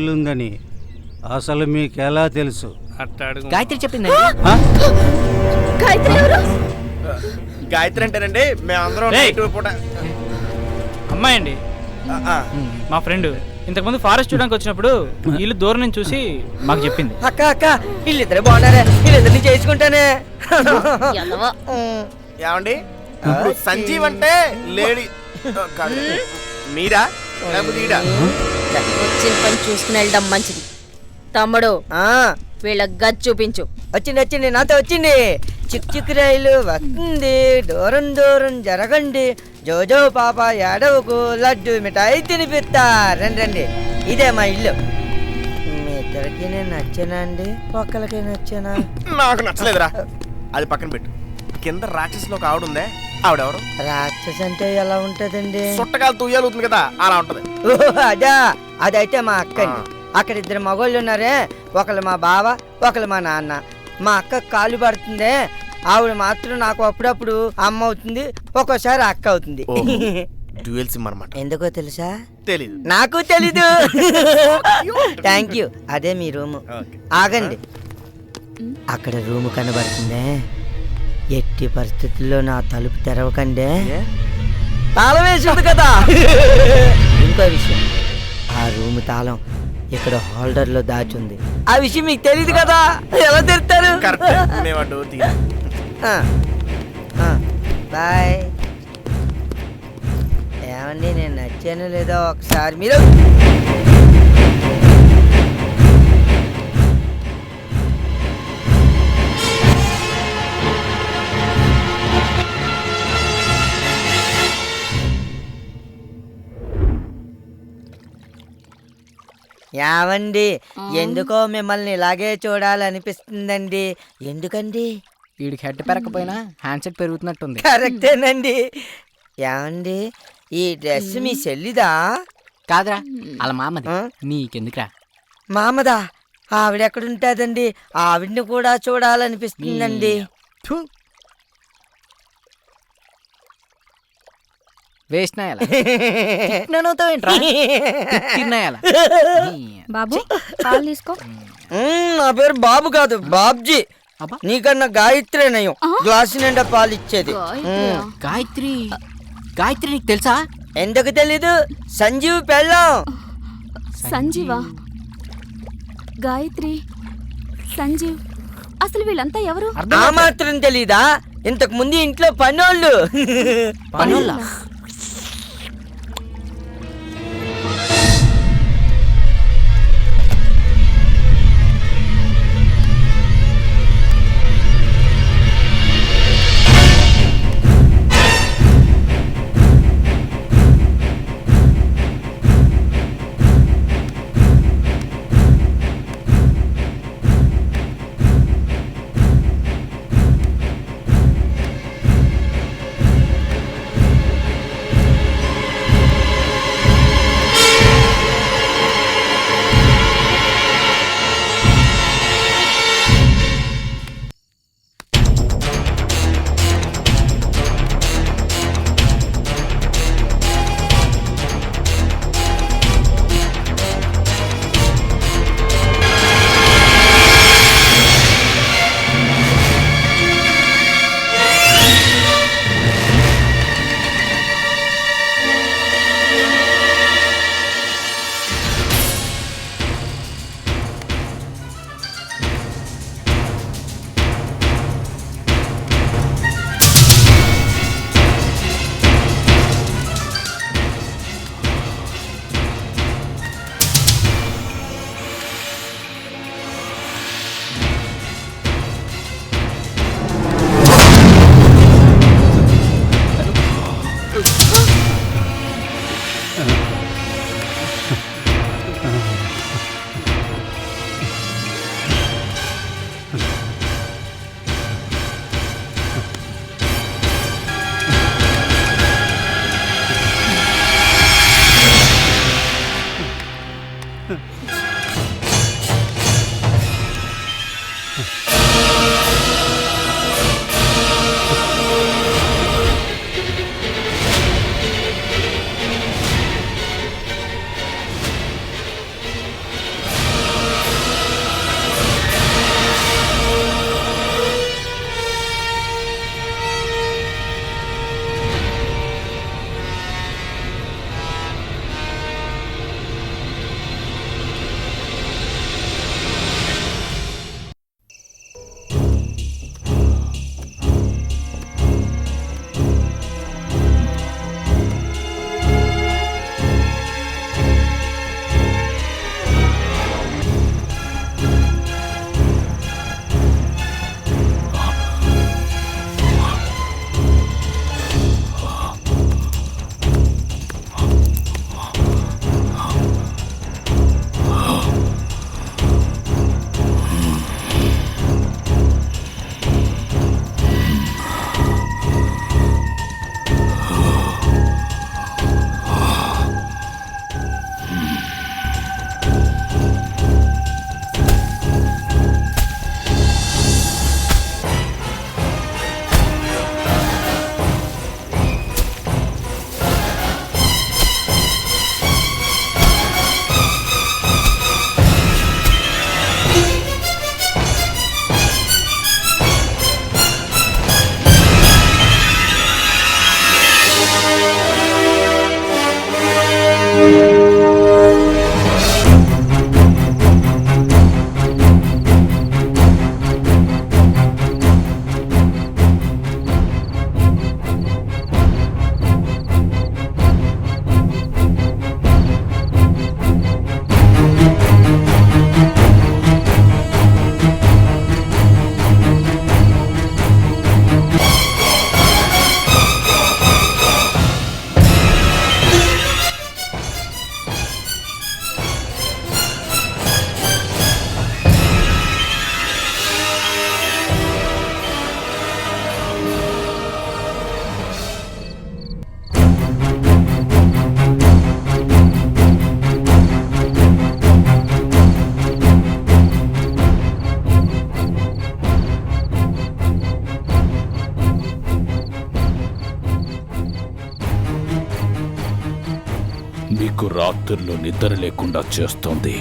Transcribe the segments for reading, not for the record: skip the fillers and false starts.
ఇల్లుందని అసలు మీకెలా తెలుసు? గాయత్రి చెప్పింది. గాయత్రి అంటేనండి మేమందరం పూట అమ్మాయి అండి, మా ఫ్రెండ్. ఇంతకుముందు ఫారెస్ట్ చూడడానికి వచ్చినప్పుడు ఇల్లు దూరం నుంచి చూసి మాకు చెప్పింది. అక్క అక్క వీళ్ళిద్దరే బాగున్నారే, వీళ్ళిద్దరిని చేసుకుంటానే. ఏమండి సంజీవ్ అంటే లేడీ మీరా లేకపోతే వచ్చిన పని చూసుకుని వెళ్ళడం మంచిది. తమ్ముడు వీళ్ళ గది చూపించు. వచ్చింది నాతో వచ్చింది. చిక్ చిక్ రైలు వస్తుంది, దూరం దూరం జరగండి, జోజో పాప ఏడవకు, లడ్డు మిఠాయి తినిపిస్తా, రండి. ఇదే మా ఇల్లు. మీ ఇద్దరికి నేను నచ్చానా అండి? ఒక్కరికి నచ్చానా? నాకు నచ్చలేదురా. అది పక్కన పెట్టు. కింద రాక్షసులో ఒక ఆవిడ ఉందే, ఆవిడెవరు? రాక్షస్ అంటే ఎలా ఉంటదండి? సుట్టకాలు తుయ్యాలుతుంది కదా, అలా ఉంటది. అదా, అదైతే మా అక్క అండి. అక్కడ ఇద్దరు మగోళ్ళు ఉన్నారే, ఒకళ్ళు మా బావ, ఒకళ్ళు మా నాన్న. మా అక్క కాలు పడుతుందే, ఆవిడ మాత్రం నాకు అప్పుడప్పుడు అమ్మ అవుతుంది, ఒక్కోసారి అక్క అవుతుంది. డ్యూయల్ సిమ్ అన్నమాట. ఎందుకో తెలుసా? తెలీదు. నాకు తెలీదు. Thank you. అదే మీ రూము. ఆగండి, అక్కడ రూము కనబడుతుందే, ఎట్టి పరిస్థితుల్లో నా తలుపు తెరవకండే, తాళం వేసింది కదా. ఇంకో విషయం, ఆ రూము తాళం ఇక్కడ హోల్డర్ లో దాచుంది. ఆ విషయం మీకు తెలియదు కదా, ఎలా తెరుతారు? బాయ్. ఏమండి, నేను నచ్చాను లేదో ఒకసారి మీరు యావండి, ఎందుకో మిమ్మల్ని ఇలాగే చూడాలనిపిస్తుందండి. ఎందుకండి? వీడికి హెడ్ పెరగకపోయినా హ్యాండ్సెట్ పెరుగుతున్నట్టుంది. కరెక్టేనండి. యావండి, ఈ డ్రెస్ మీ చెల్లిదా? కాదురా, అలా మామది. నీకెందుకురా? మామదా? ఆవిడెక్కడుంటాదండి? ఆవిడ్ని కూడా చూడాలనిపిస్తుందండి. బాబు పాలు తీసుకో. నా పేరు బాబు కాదు, బాబ్జీ. నీకన్నా గాయత్రి నయం, గ్లాసు నిండా పాలు ఇచ్చేది. గాయత్రి గాయత్రి నీకు తెలుసా? ఎందుకు తెలీదు? సంజీవ్ పెళ్ళాం. సంజీవా? గాయత్రి, సంజీవ్, అసలు వీళ్ళంతా ఎవరు? ఆ మాత్రం తెలీదా? ఇంతకు ముందు ఇంట్లో పనోళ్ళు. పనోళ్ళ? రాత్రులు నిద్ర లేకుండా చేస్తోంది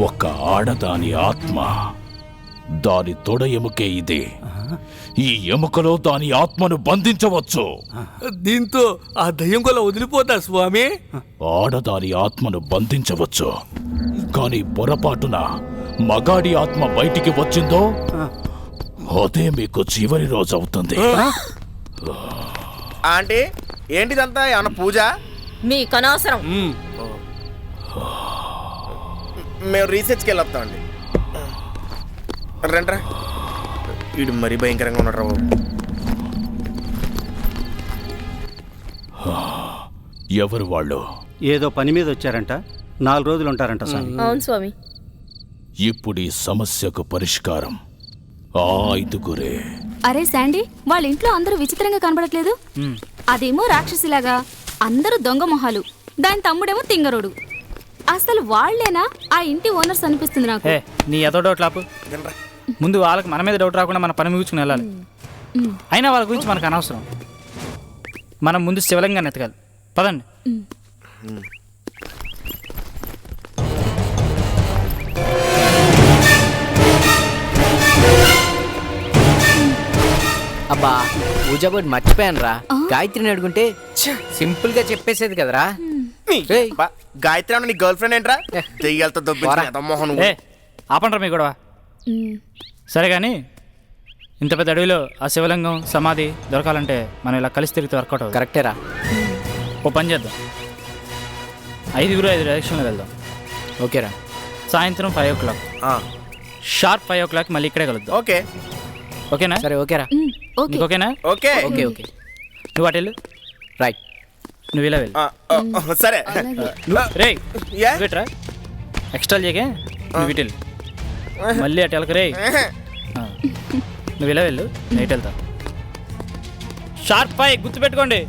ఒక ఆడదాని ఆత్మ. దాని తొడ ఎముకే ఇది. ఈ ఎముకలో దాని ఆత్మను బంధించవచ్చు. దీంతో ఆ దయ్యం కొల వదిలిపోతా స్వామి. ఆడదాని ఆత్మను బంధించవచ్చు, కానీ పొరపాటున మగాడి ఆత్మ బయటికి వచ్చిందో అదే మీకు చివరి రోజు అవుతుంది. ఆంటీ ఏంటిదంతా ఏమన్నా పూజ? మీకు అనవసరం. మేము రీసెర్చ్కి వెళ్ళొస్తామండి. రండ్రా, వీడు మరీ భయంకరంగా ఉన్నాడు రా బాబు. ఎవరు వాళ్ళు? ఏదో పని మీద వచ్చారంట, 4 రోజులు ఉంటారంట స్వామి. అవును స్వామి. ఇప్పుడు ఈ సమస్యకు పరిష్కారం ఆ 5గురే. అరే శాండీ, వాళ్ళ ఇంట్లో అందరూ విచిత్రంగా కనబడట్లేదు? అదేమో రాక్షసిలాగా, అందరూ దొంగ మొహాలు, దాని తమ్ముడేమో తింగరోడు. అసలు వాళ్ళేనా ఆ ఇంటి ఓనర్స్ అనిపిస్తుంది నాకు. ఏ నీ ఏదో డౌట్ లాపు. ముందు వాళ్ళకి మన మీద డౌట్ రాకుండా మన పని ముగించుకుని వెళ్ళాలి. అయినా వాళ్ళ గురించి మనకు అనవసరం. మనం ముందు శివలింగాన్ని ఎత్తగాలి. పదండి. అబ్బా పూజ బోర్డు మర్చిపోయాను రా. గాయత్రిని అడుగుంటే సింపుల్ గా చెప్పేసేది కదరా. ఏయ్. గాయత్రి అన్న నీ గర్ల్ ఫ్రెండ్ ఏంట్రా? దెయ్యాలతో దొబ్బించిన మోహన్. ఏ ఆపండ్రా మీ గొడవ. సరే కానీ ఇంత పెద్ద అడవిలో ఆ శివలింగం సమాధి దొరకాలంటే మనం ఇలా కలిసి తిరిగితే వర్కౌట్ అవుతుంది. కరెక్టేరా. ఓ పని చేద్దాం, 5 డైరెక్షన్లో వెళ్దాం. ఓకేరా. సాయంత్రం 5 o'clock షార్ప్ 5 o'clock మళ్ళీ ఇక్కడే కలుద్దాం. ఓకే ఓకేనా? సరే ఓకేరా. ఓకే నీకు ఓకేనా? ఓకే ఓకే ఓకే నువ్వు అటు వెళ్ళు, రైట్. నువ్వు ఇలా వెళ్ళు. సరే. రే ఏ? నువ్వేట్రా ఎక్స్ట్రా చేయకే, నువ్వు ఇటు వెళ్ళు. మళ్ళీ అటు వెళ్ళక రే. నువ్వు ఇలా వెళ్ళు, నైట్ వెళ్తా. షార్ప్ 5 గుర్తుపెట్టుకోండి.